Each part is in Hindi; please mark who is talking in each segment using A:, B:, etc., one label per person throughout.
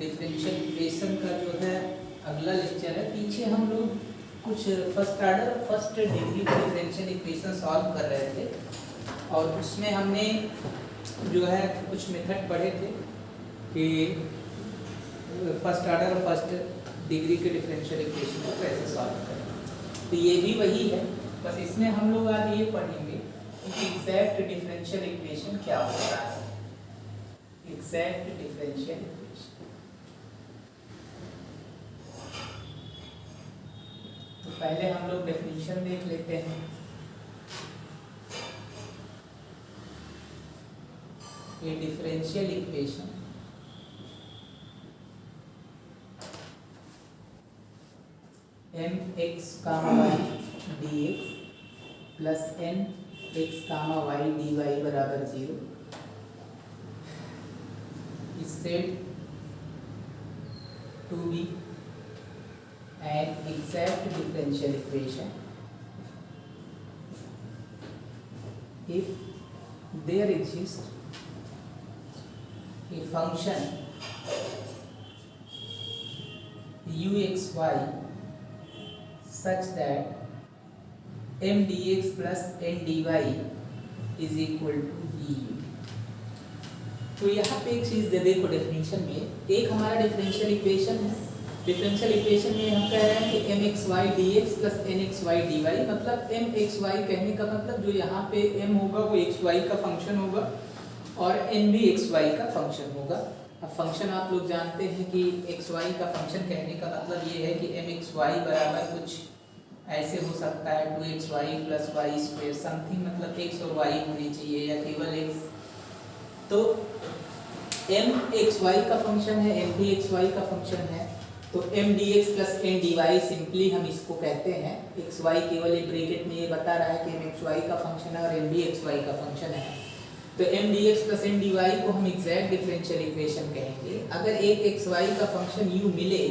A: डिफरेंशियल इक्वेशन का जो है अगला लेक्चर है। पीछे हम लोग कुछ first order first degree differential equation solve कर रहे थे और उसमें हमने जो है कुछ मेथड पढ़े थे कि फर्स्ट ऑर्डर और फर्स्ट डिग्री के डिफरेंशियल इक्वेशन को कैसे सॉल्व करें। तो ये भी वही है, बस इसमें हम लोग आज ये पढ़ेंगे कि एग्जैक्ट डिफरेंशियल इक्वेशन क्या होता है। एग्जैक्ट डिफरेंशियल इक्वेशन, तो पहले हम लोग डेफिनेशन देख लेते हैं। ये differential equation mx, y dx plus nx, y dy बराबर 0 is said to be an exact differential equation if there exists a function uxy such that m dx plus n dy is equal to du। तो यहाँ पे एक चीज दे देखो डेफिनेशन में, एक हमारा डिफरेंशियल इक्वेशन है। डिफरेंशियल इक्वेशन में हम कह रहे हैं कि mxy dx plus nxy dy, मतलब mxy कहने का मतलब जो यहाँ पे m होगा वो xy का फंक्शन होगा और n भी xy का फंक्शन होगा। अब फंक्शन आप लोग जानते हैं कि xy का फंक्शन कहने का मतलब ये है कि mxy बराबर कुछ ऐसे हो सकता है 2xy plus y square something, मतलब x और y होनी चाहिए या केवल x। तो m xy का फंक्शन है, n भी xy का फंक्शन है, तो m dx plus n dy simply हम इसको कहते हैं xy, केवल एक ब्रैकेट में ये बता रहा है कि m xy का फंक्शन है और n भी xy का फंक्शन है। तो m dx plus n dy को हम एग्जैक्ट डिफरेंशियल इक्वेशन कहेंगे। अगर एक xy का फंक्शन u मिले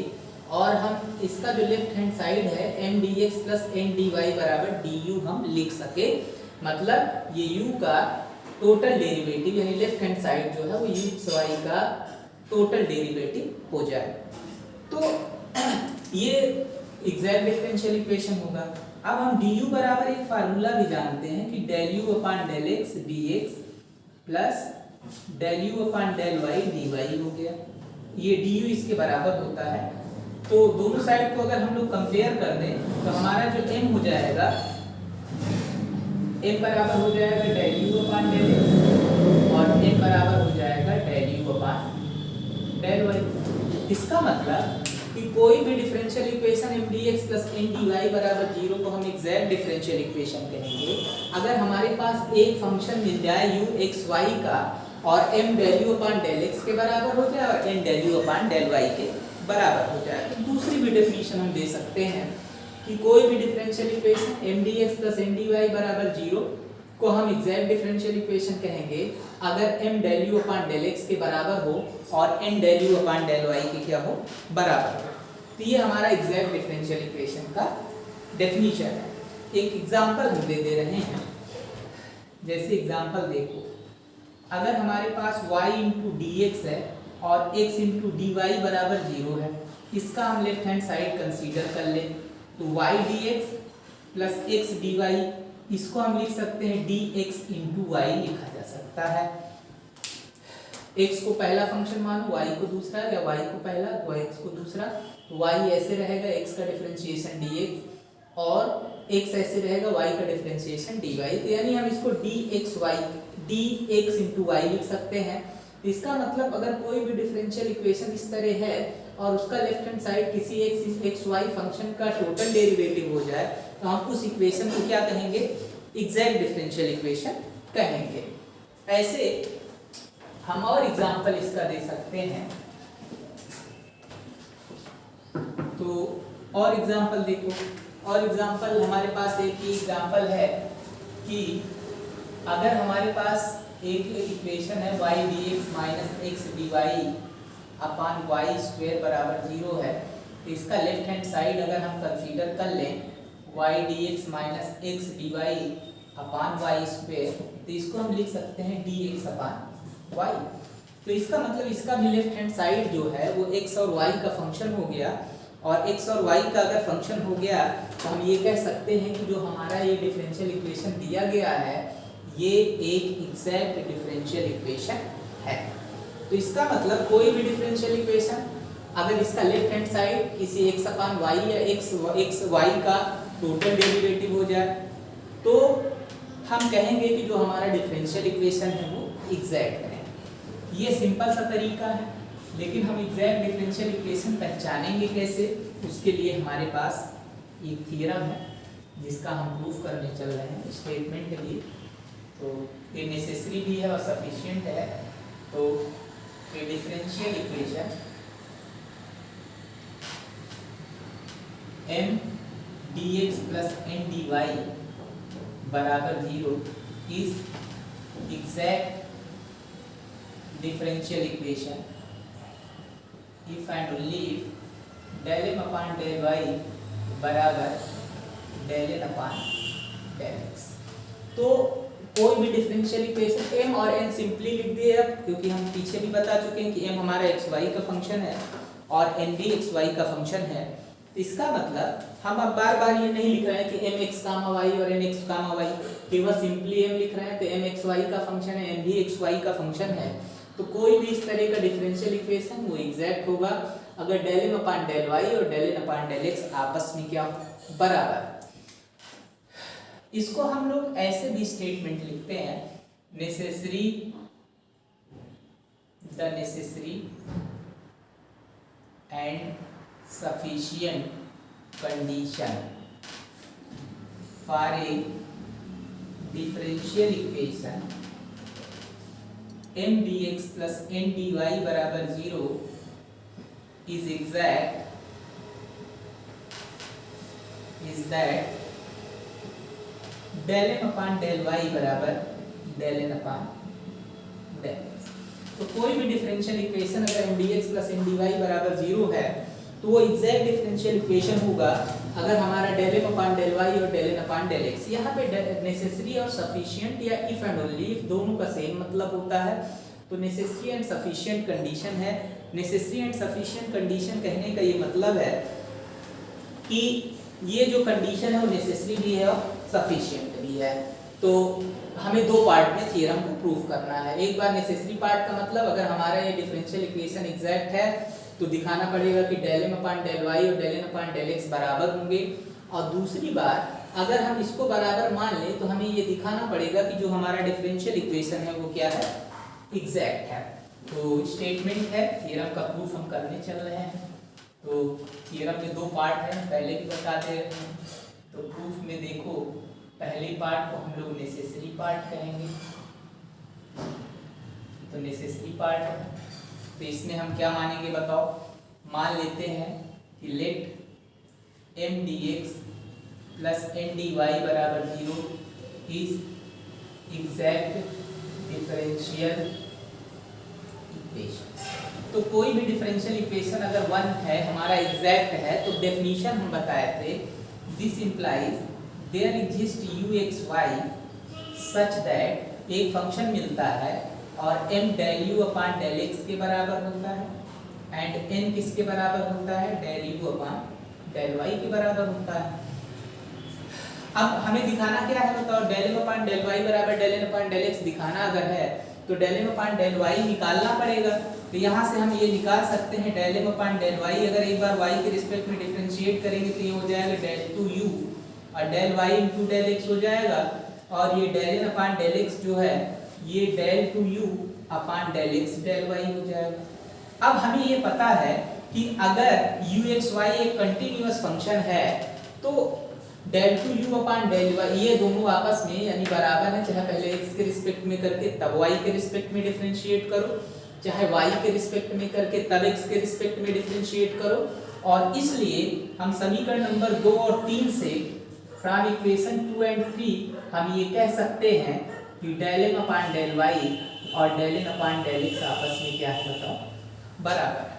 A: और हम इसका जो लेफ्ट हैंड साइड है m dx plus n dy बराबर du हम लिख सके, मतलब ये u का टोटल डेरिवेटिव यानी लेफ्ट हैंड साइड जो है वो uxy का टोटल डेरिवेटिव हो जाए, तो ये एग्जैक्ट डिफरेंशियल इक्वेशन होगा। अब हम du बराबर एक फार्मूला भी जानते हैं कि del u upon del x dx plus del u upon del y dy हो गया। ये du इसके बराबर होता है, तो दोनों साइड को अगर हम लोग कंपेयर कर दें तो हमारा जो m हो जाएगा, m बराबर हो जाएगा del u upon del x और n बराबर हो जाएगा del u upon del y। इसका मतलब कि कोई भी differential equation m dx plus n dy बराबर 0 को हम एग्जैक्ट डिफरेंशियल इक्वेशन कहेंगे अगर हमारे पास एक फंक्शन मिल जाए u x y का और m del u upon del x के बराबर हो जाए और n del u upon del y के बराबर हो जाए। तो दूसरी भी डेफिनेशन हम दे सकते हैं कि कोई भी differential equation m dx plus n dy बराबर 0 को हम एग्जैक्ट डिफरेंशियल इक्वेशन कहेंगे अगर m del u upon del x के बराबर हो और n del u upon del y के क्या हो, बराबर हो। तो ये हमारा एग्जैक्ट डिफरेंशियल इक्वेशन का डेफिनेशन है। एक एग्जांपल हम दे रहे हैं, जैसे एग्जांपल देखो, अगर हमारे पास y इंटू dx है और x इंटू dy बराबर 0 है, इसका हम लेफ्ट हैंड साइड कंसीडर कर लें, तो y dx plus x dy, इसको हम लिख सकते हैं dx इंटू y लिखा जा सकता है। x को पहला फंक्शन मानो, y को दूसरा, या y को पहला तो x को दूसरा। y ऐसे रहेगा x का डिफरेंशिएशन dx और x ऐसे रहेगा y का डिफरेंशिएशन dy, तो यानी हम इसको dx इंटू y लिख सकते हैं। इसका मतलब अगर कोई भी डिफरेंशियल इक्वेशन इस तरह है और उसका लेफ्ट हैंड साइड किसी x y फंक्शन का टोटल डेरिवेटिव हो जाए तो हम उस इक्वेशन को क्या कहेंगे, एग्जैक्ट डिफरेंशियल इक्वेशन कहेंगे। ऐसे हम और एग्जांपल इसका दे सकते हैं, तो और एग्जांपल देखो, और एग्जांपल हमारे पास एक ही एग्जांपल है कि अगर हमारे पास एक इक्वेशन है y dx minus x dy upon y square बराबर 0 है, तो इसका लेफ्ट हैंड साइड अगर हम कंसीडर कर लें y dx minus x dy upon y square, तो इसको हम लिख सकते हैं dx अपॉन y। तो इसका मतलब इसका भी लेफ्ट हैंड साइड जो है वो x और y का फंक्शन हो गया, और x और y का अगर फंक्शन हो गया तो हम ये कह सकते हैं कि जो हमारा ये डिफरेंशियल इक्वेशन दिया गया है ये एक एग्जैक्ट डिफरेंशियल इक्वेशन है। तो इसका मतलब कोई भी डिफरेंशियल इक्वेशन अगर इसका लेफ्ट हैंड साइड किसी x अपान y या x y का टोटल डेरिवेटिव हो जाए तो हम कहेंगे कि जो हमारा डिफरेंशियल इक्वेशन है वो एग्जैक्ट है। ये सिंपल सा तरीका है, लेकिन हम एग्जैक्ट डिफरेंशियल इक्वेशन पहचानेंगे कैसे, उसके लिए हमारे पास एक थ्योरम है जिसका हम प्रूफ करने चल रहे हैं स्टेटमेंट के लिए। तो ये नेसेसरी भी है और सफिशिएंट है। तो ये differential equation m dx plus n dy बराबर 0 is exact differential equation if and only if del m upon del y बराबर del n upon del x। तो कोई भी डिफरेंशियल इक्वेशन m और n सिंपली लिख दिए अब, क्योंकि हम पीछे भी बता चुके हैं कि m हमारा x y का फंक्शन है और n भी x y का फंक्शन है। तो इसका मतलब हम अब बार बार ये नहीं लिख रहे हैं कि m x कामा y और n x कामा y, केवल सिंपली m लिख रहे हैं। तो m x y का फंक्शन है, n भी x y का फंक्शन है। तो कोई भी इस तरह का डिफरेंशियल इक्वेशन वो एग्जैक्ट होगा अगर del m अपान del y और del n अपान del x आपस में क्या हो, बराबर। इसको हम लोग ऐसे भी स्टेटमेंट लिखते हैं, necessary the necessary and sufficient condition for a differential equation m dx plus n dy बराबर 0 is exact is that del m upon del y बराबर del n अपान del x। तो कोई भी डिफरेंशियल इक्वेशन अगर m dx plus n dy बराबर 0 है तो वो एग्जैक्ट डिफरेंशियल इक्वेशन होगा अगर हमारा del m अपान del y और del n अपान del x। यहाँ पे नेसेसरी और सफिशिएंट या इफ एंड ओनली इफ दोनों का सेम मतलब होता है। तो नेसेसरी एंड सफिशिएंट कंडीशन है। नेसेसरी एंड सफिशिएंट कंडीशन कहने का ये मतलब है कि ये जो कंडीशन है वो नेसेसरी भी है और सफिशिएंट भी है। तो हमें दो पार्ट में थ्योरम को प्रूफ करना है। एक बार नेसेसरी पार्ट का मतलब अगर हमारा ये डिफरेंशियल इक्वेशन एग्जैक्ट है तो दिखाना पड़ेगा कि del m अपान del y और del n अपान del x बराबर होंगे। और दूसरी बार अगर हम इसको बराबर मान लें तो हमें ये दिखाना पड़ेगा कि जो हमारा डिफरेंशियल इक्वेशन है वो क्या है, एग्जैक्ट है। तो स्टेटमेंट है, थ्योरम का प्रूफ हम करने चल रहे हैं। तो थ्योरम में दो पार्ट है, पहले भी बता दे रहे हैं। तो प्रूफ में देखो, पहले पार्ट को हम लोग नेसेसरी पार्ट कहेंगे। तो नेसेसरी पार्ट है, तो इसमें हम क्या मानेंगे बताओ। मान लेते हैं कि let m dx plus n dy बराबर 0 इज एग्जैक्ट डिफरेंशियल इक्वेशन। तो कोई भी डिफरेंशियल इक्वेशन अगर 1 है, हमारा एग्जैक्ट है, तो डेफिनेशन हम बताए थे, this implies there exist u(x,y) such that एक फंक्शन मिलता है और m del u अपान del x के बराबर होता है एंड n किसके बराबर होता है, del u अपान del y के बराबर होता है। अब हमें दिखाना क्या है बताओ, del m अपान del y बराबर del n अपान del x दिखाना अगर है तो del m अपान del y निकालना पड़ेगा। तो यहाँ से हम ये निकाल सकते हैं del m अपान del y, अगर एक बार y के रिस्पेक्ट में डिफरेंशिएट करेंगे तो ये हो जाएगा del 2u और del y into del x हो जाएगा, और ये del n अपान del x जो है ये del 2u अपान del x del y हो जाएगा। अब हमें ये पता है कि अगर u(x,y) एक कंटिन्यूअस फंक्शन है तो del 2u अपान del y ये दोनों आपस में यानी बराबर है, चाहे पहले x के रिस्पेक्ट में करके तब y के रिस्पेक्ट में डिफरेंशिएट करो, चाहे y के रिस्पेक्ट में करके तब x के रिस्पेक्ट में डिफरेंशिएट करो। और इसलिए हम समीकरण नंबर 2 और 3 से फ्रॉम इक्वेशन 2 एंड 3 हम ये कह सकते हैं कि del m अपान del y और del n अपान del x आपस में क्या है बताओ, बराबर है।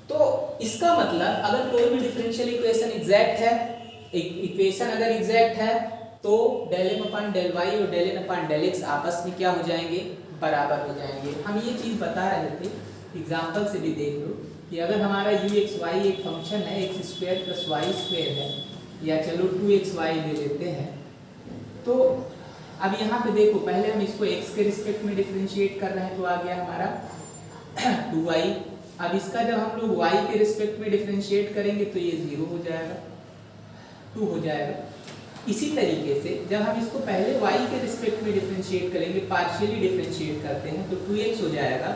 A: तो इसका मतलब अगर कोई भी डिफरेंशियल इक्वेशन एग्जैक्ट है, इक्वेशन अगर एग्जैक्ट है तो del m अपान del y और del n अपान del x आपस में क्या हो जाएंगे, बराबर हो जाएंगे। हम ये चीज़ बता रहे थे, एग्जाम्पल से भी देख लो कि अगर हमारा यू एक्स वाई एक फंक्शन है, x square plus y square है, या चलो 2xy ले लेते हैं, तो अब यहाँ पे देखो पहले हम इसको x के रिस्पेक्ट में डिफरेंशिएट कर रहे हैं तो आ गया हमारा 2y। अब इसका जब हम लोग y के रिस्पेक्ट में डिफरेंशिएट करेंगे तो ये 0 हो जाएगा, 2 हो जाएगा। इसी तरीके से जब हम इसको पहले y के रिस्पेक्ट में डिफरेंशिएट करेंगे, पार्शियली डिफरेंशिएट करते हैं तो 2x हो जाएगा,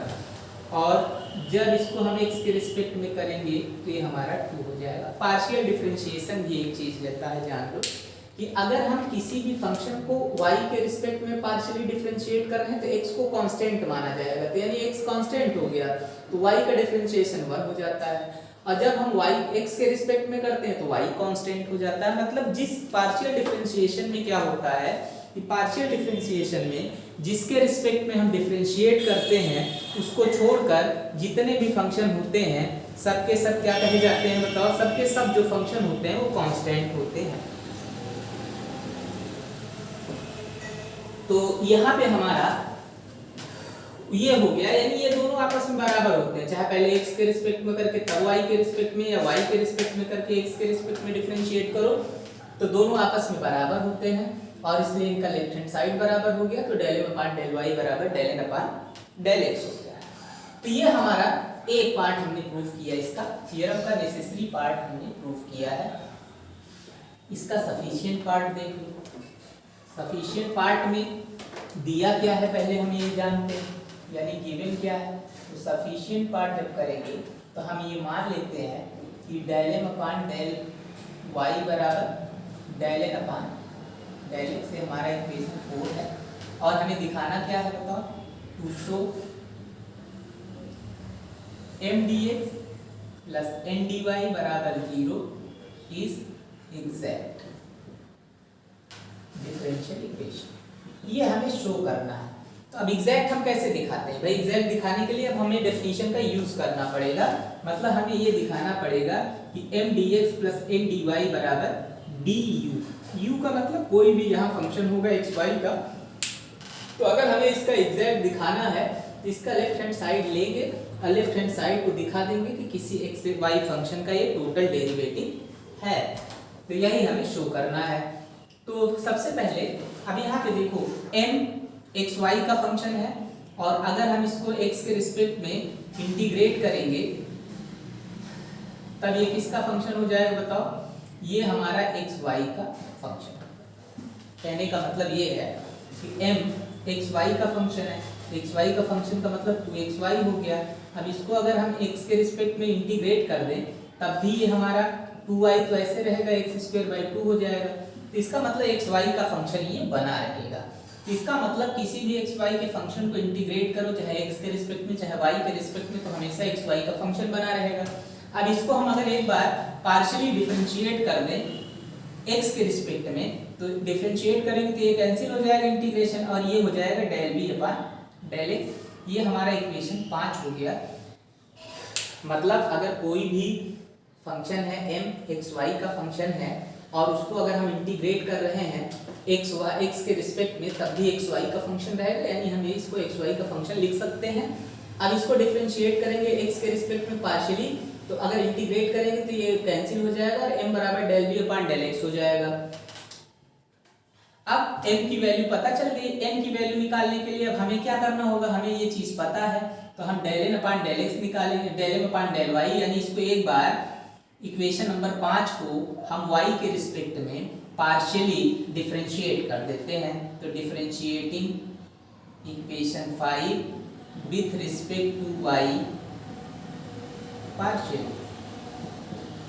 A: और जब इसको हम x के रिस्पेक्ट में करेंगे तो ये हमारा 2 हो जाएगा। पार्शियल डिफरेंशिएशन भी एक चीज़ रहता है, जान लो कि अगर हम किसी भी फंक्शन को y के रिस्पेक्ट में पार्शियली डिफरेंशिएट कर रहे हैं तो x को कांस्टेंट माना जाएगा, तो यानी x कांस्टेंट हो गया तो y का डिफरेंशिएशन 1 हो जाता है, और जब हम y x के रिस्पेक्ट में करते हैं तो y कांस्टेंट हो जाता है। मतलब जिस पार्शियल डिफरेंशिएशन में क्या होता है कि पार्शियल डिफरेंशिएशन में जिसके रिस्पेक्ट में हम डिफरेंशिएट करते हैं उसको छोड़कर जितने भी फंक्शन होते हैं सबके सब क्या कहे जाते हैं बताओ, सबके सब जो फंक्शन होते हैं वो कांस्टेंट होते हैं। तो यहाँ पे हमारा ये हो गया, यानी ये दोनों आपस में बराबर होते हैं, चाहे पहले x के रिस्पेक्ट में करके तब y के रिस्पेक्ट में, या y के रिस्पेक्ट में करके x के रिस्पेक्ट में डिफरेंशिएट करो तो दोनों आपस में बराबर होते हैं, और इसलिए इनका लेफ्ट हैंड साइड बराबर हो गया, तो del m upon del y बराबर del n upon del x हो गया। तो ये हमारा एक पार्ट हमने प्रूव किया, इसका थ्योरम का नेसेसरी पार्ट हमने प्रूव किया है। इसका सफिशिएंट पार्ट देख लो। सफिशिएंट पार्ट में दिया क्या है पहले हम ये जानते हैं, यानी गिवन क्या है। तो सफिशिएंट पार्ट जब करेंगे तो हम ये मान लेते हैं कि del m upon del y बराबर del n upon del x से हमारा इक्वेशन 4 है, और हमें दिखाना क्या है बताओ, to show m dx plus n dy बराबर 0 इज एग्जैक्ट डिफरेंशियल इक्वेशन, ये हमें शो करना है। तो अब एग्जैक्ट हम कैसे दिखाते हैं भाई, एग्जैक्ट दिखाने के लिए अब हमें डेफिनेशन का यूज करना पड़ेगा। मतलब हमें ये दिखाना पड़ेगा कि m dx plus n dy बराबर du। u का मतलब कोई भी यहाँ फंक्शन होगा x y का, तो अगर हमें इसका एग्जैक्ट दिखाना है तो इसका लेफ्ट हैंड साइड लेंगे और लेफ्ट हैंड साइड को दिखा देंगे कि किसी x से y फंक्शन का ये टोटल डेरिवेटिव है, तो यही हमें शो करना है। तो सबसे पहले अब यहाँ पे देखो m एक्स वाई का फंक्शन है, और अगर हम इसको x के रिस्पेक्ट में इंटीग्रेट करेंगे तब ये किसका फंक्शन हो जाएगा बताओ, ये हमारा एक्स वाई का फंक्शन। कहने का मतलब ये है कि m एक्स वाई का फंक्शन है, एक्स वाई का फंक्शन का मतलब 2xy हो गया। अब इसको अगर हम x के रिस्पेक्ट में इंटीग्रेट कर दें तब भी ये हमारा 2y तो ऐसे रहेगा, x² 2 हो जाएगा। तो इसका मतलब एक्स वाई का फंक्शन ये बना रहेगा। इसका मतलब किसी भी एक्स वाई के फंक्शन को इंटीग्रेट करो, चाहे x के रिस्पेक्ट में चाहे y के रिस्पेक्ट में, तो हमेशा एक्स वाई का फंक्शन बना रहेगा। अब इसको हम अगर एक बार पार्शियली डिफरेंशिएट कर दें x के रिस्पेक्ट में, तो डिफरेंशिएट करेंगे तो ये कैंसिल हो जाएगा इंटीग्रेशन, और ये हो जाएगा del b upon del x। ये हमारा इक्वेशन 5 हो गया। मतलब अगर कोई भी फंक्शन है m एक्स वाई का फंक्शन है और उसको अगर हम इंटीग्रेट कर रहे हैं x के रिस्पेक्ट में, तब भी एक्स वाई का फंक्शन रहेगा, यानी हम इसको एक्स वाई का फंक्शन लिख सकते हैं। अब इसको डिफरेंशिएट करेंगे x के रिस्पेक्ट में पार्शियली, तो अगर इंटीग्रेट करेंगे तो ये कैंसिल हो जाएगा और m बराबर del b upon del x हो जाएगा। अब m की वैल्यू पता चल गई, m की वैल्यू निकालने के लिए अब हमें क्या करना होगा, हमें ये चीज पता है, तो हम del n upon del x निकालेंगे, del m upon del y, यानी इसको एक बार इक्वेशन नंबर 5 को हम y के रिस्पेक्ट में पार्शियली डिफरेंशिएट कर देते हैं। तो differentiating equation 5 with respect to y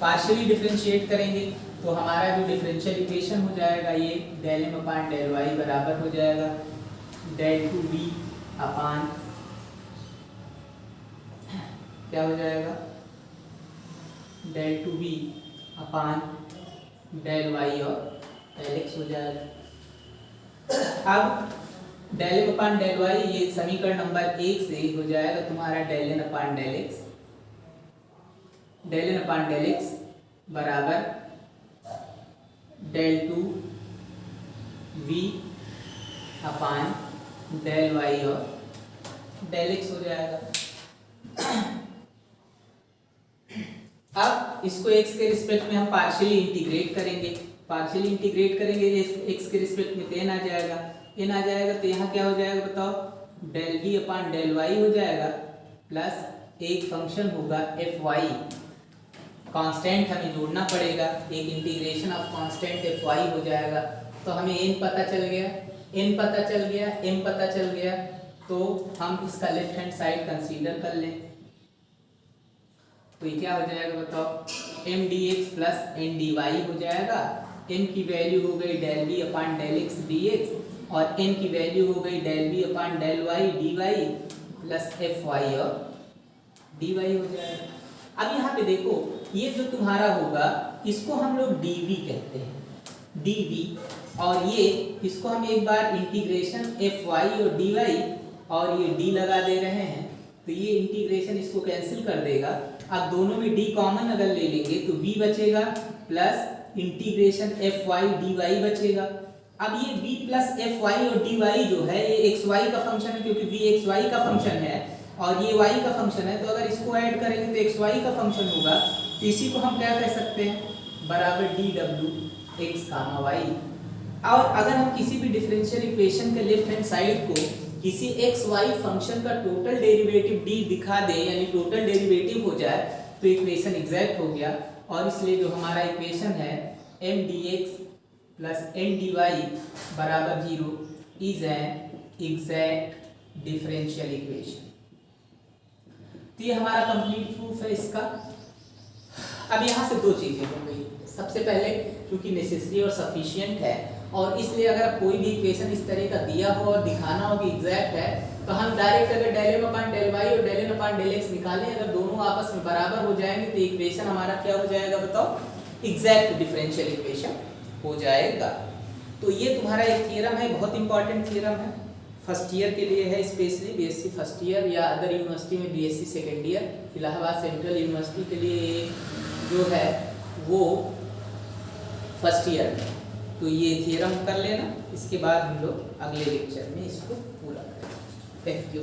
A: partially differentiate करेंगे तो हमारा जो डिफरेंशियल इक्वेशन हो जाएगा ये del m upon del y बराबर हो जाएगा del 2b अपॉन क्या हो जाएगा del 2b upon del y और del x हो जाएगा। अब del m upon del y ये समीकरण नंबर 1 से हो जाएगा तुम्हारा del n upon del x, del n upon del x बराबर del 2v upon del y और डेल एक्स हो जाएगा। अब इसको x के रिस्पेक्ट में हम पार्शियली इंटीग्रेट करेंगे, पार्शियली इंटीग्रेट करेंगे x के रिस्पेक्ट में तो n आ जाएगा, n आ जाएगा तो यहाँ क्या हो जाएगा बताओ, del v upon del y हो जाएगा प्लस एक फंक्शन होगा एफ वाई, कांस्टेंट हमें जोड़ना पड़ेगा, एक integration of constant f y हो जाएगा। तो हमें n पता चल गया, n पता चल गया, m पता चल गया, तो हम इसका लेफ्ट हैंड साइड कंसीडर कर लें। तो ये क्या हो जाएगा बताओ, m d x plus n d y हो जाएगा। m की वैल्यू हो गई del v upon del x d x और n की वैल्यू हो गई del v upon del y d y plus f y और डी वाई हो जाएगा। अब यहाँ पे देखो, ये जो तुम्हारा होगा इसको हम लोग dv कहते हैं, dv, और ये इसको हम एक बार इंटीग्रेशन एफ वाई और डी वाई और ये d लगा दे रहे हैं, तो ये इंटीग्रेशन इसको कैंसिल कर देगा। अब दोनों में d कॉमन अगर ले लेंगे तो v बचेगा plus integration f y d y बचेगा। अब ये v प्लस एफ वाई और डी वाई जो है ये एक्स वाई का फंक्शन है, क्योंकि v एक्स वाई का फंक्शन है और ये y का फंक्शन है, तो अगर इसको ऐड करेंगे तो एक्स वाई का फंक्शन होगा। तो इसी को हम क्या कह सकते हैं, बराबर D W x comma y. और अगर हम किसी भी डिफरेंशियल इक्वेशन के लेफ्ट हैंड साइड को किसी एक्स वाई फंक्शन का टोटल डेरिवेटिव d दिखा दे, यानी टोटल डेरिवेटिव हो जाए, तो इक्वेशन एग्जैक्ट हो गया। और इसलिए जो हमारा इक्वेशन है m d x plus n d y बराबर 0 is an exact differential equation. तो ये हमारा कंप्लीट प्रूफ है इसका। अब यहाँ से दो चीजें हो गई, सबसे पहले क्योंकि नेसेसरी और सफिशिएंट है और इसलिए अगर कोई भी इक्वेशन इस तरह का दिया हो और दिखाना हो कि एग्जैक्ट है, तो हम डायरेक्ट अगर del M upon del Y और del N upon del X निकालें, अगर दोनों आपस में बराबर हो जाएंगे तो इक्वेशन हमारा क्या हो जाएगा बताओ, एग्जैक्ट डिफरेंशियल इक्वेशन हो जाएगा। तो ये तुम्हारा एक थ्योरम है, बहुत इंपॉर्टेंट थ्योरम है, फर्स्ट ईयर के लिए है, स्पेशली बीएससी फर्स्ट ईयर या अदर यूनिवर्सिटी में BSc second year, Allahabad central university के लिए जो है वो फर्स्ट ईयर में। तो ये थ्योरम कर लेना, इसके बाद हम लोग अगले लेक्चर में इसको पूरा करेंगे। Thank you.